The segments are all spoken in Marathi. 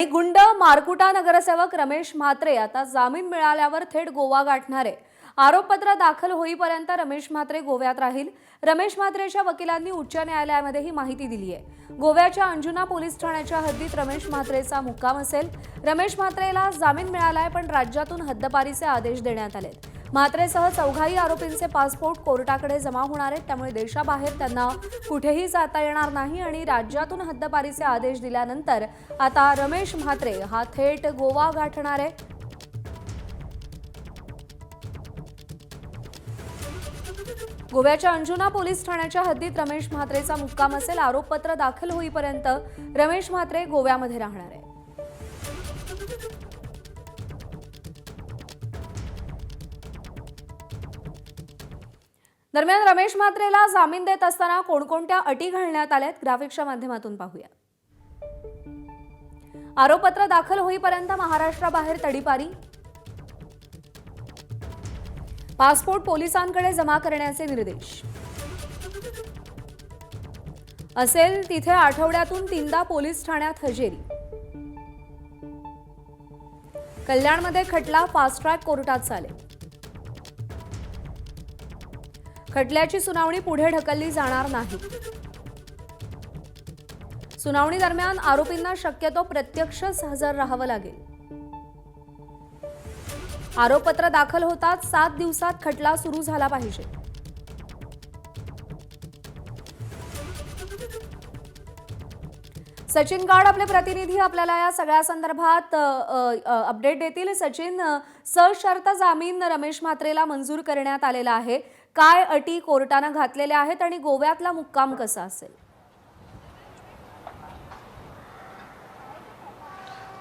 आणि गुंड मारकुटा नगरसेवक रमेश म्हात्रे आता जामीन मिळाल्यावर थेट गोवा गाठणारे। आरोपपत्र दाखल होईपर्यंत रमेश म्हात्रे गोव्यात राहील। रमेश म्हात्रेच्या वकिलांनी उच्च न्यायालयामध्ये ही माहिती दिली आहे। गोव्याच्या अंजुना पोलीस ठाण्याच्या हद्दीत रमेश म्हात्रेचा मुक्काम असेल। रमेश म्हात्रेला जामीन मिळालाय, पण राज्यातून हद्दपारीचे आदेश देण्यात आलेत। म्हात्रेसह चौघाही आरोपींचे पासपोर्ट कोर्टाकडे जमा होणार आहेत, त्यामुळे देशाबाहेर त्यांना कुठेही जाता येणार नाही आणि राज्यातून हद्दपारीचे आदेश दिल्यानंतर आता रमेश म्हात्रे हा थेट गोवा गाठणार आहे। गोव्याच्या अंजुना पोलीस ठाण्याच्या हद्दीत रमेश म्हात्रेचा मुक्काम असेल। आरोपपत्र दाखल होईपर्यंत रमेश म्हात्रे गोव्यामध्ये राहणार आहे। दरम्यान रमेश म्हात्रेला जामीन देत असताना कोणकोणत्या अटी घालण्यात आल्यात ग्राफिक्सच्या माध्यमातून पाहूया। आरोपपत्र दाखल होईपर्यंत महाराष्ट्राबाहेर तडीपारी, पासपोर्ट पोलिसांकडे जमा करण्याचे निर्देश असेल तिथे आठवड्यातून 3दा पोलीस ठाण्यात हजेरी। कल्याणमध्ये खटला फास्ट ट्रॅक कोर्टात चालेल। खटल्याची सुनावणी पुढे ढकलली जाणार नाही। सुनावणी दरम्यान आरोपींना शक्यतो प्रत्यक्षच हजर राहावं लागेल। आरोपपत्र दाखल होताच 7 दिवसात खटला सुरू झाला पाहिजे। सचिन गाड आपले प्रतिनिधी आपल्याला या सगळ्या संदर्भात अपडेट देतील। सचिन, सशर्त जामीन रमेश म्हात्रेला मंजूर करण्यात आलेला आहे। काय अटी कोर्टाने घातलेल्या आहेत आणि गोव्यातला मुक्काम कसा असेल?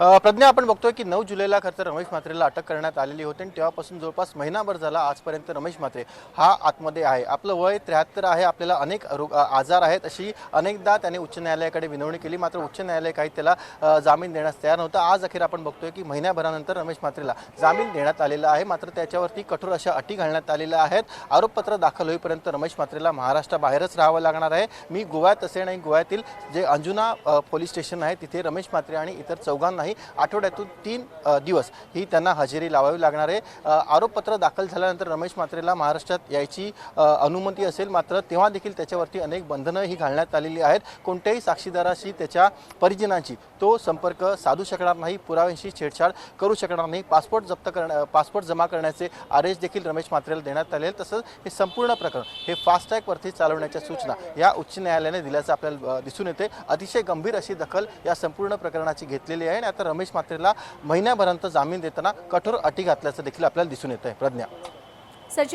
प्रज्ञा, आपण बघतोय की 9 जुलैला खरं तर रमेश म्हात्रेला अटक करण्यात आलेली होती आणि तेव्हापासून जवळपास महिनाभर झाला आजपर्यंत रमेश म्हात्रे हा आतमध्ये आहे। आपलं वय 73 आहे, आपल्याला अनेक आजार आहेत, अशी अनेकदा त्याने उच्च न्यायालयाकडे विनवणी केली, मात्र उच्च न्यायालय काही त्याला जामीन देण्यास तयार नव्हतं। आज अखेर आपण बघतोय की महिन्याभरानंतर रमेश म्हात्रेला जामीन देण्यात आलेला आहे, मात्र त्याच्यावरती कठोर अशा अटी घालण्यात आलेल्या आहेत। आरोपपत्र दाखल होईपर्यंत रमेश म्हात्रेला महाराष्ट्राबाहेरच राहावं लागणार आहे। मी गोव्यात असेन आणि गोव्यातील जे अंजुना पोलीस स्टेशन आहे तिथे रमेश म्हात्रे आणि इतर चौघांना आठवड्यातून 3 दिवस ही त्यांना हजेरी लावावी लागणार आहे। आरोपपत्र दाखल झाल्यानंतर रमेश म्हात्रेला महाराष्ट्रात यायची अनुमती असेल, मात्र तेव्हा देखील त्याच्यावरती अनेक बंधनं ही घालण्यात आलेली आहेत। कोणत्याही साक्षीदाराशी त्याच्या परिजनांची तो संपर्क साधू शकणार नाही, पुराव्यांशी छेडछाड करू शकणार नाही। पासपोर्ट जमा करण्याचे आदेश देखील रमेश म्हात्रेला देण्यात आले। तसंच हे संपूर्ण प्रकरण हे फास्ट ट्रॅकवरती चालवण्याच्या सूचना या उच्च न्यायालयाने दिल्याचं आपल्याला दिसून येते। अतिशय गंभीर अशी दखल या संपूर्ण प्रकरणाची घेतलेली आहे आणि आता रमेश म्हात्रेला महिन्याभरानंतर जामीन देताना कठोर अटी घातल्याचं देखील आपल्याला दिसून येत आहे। प्रज्ञा।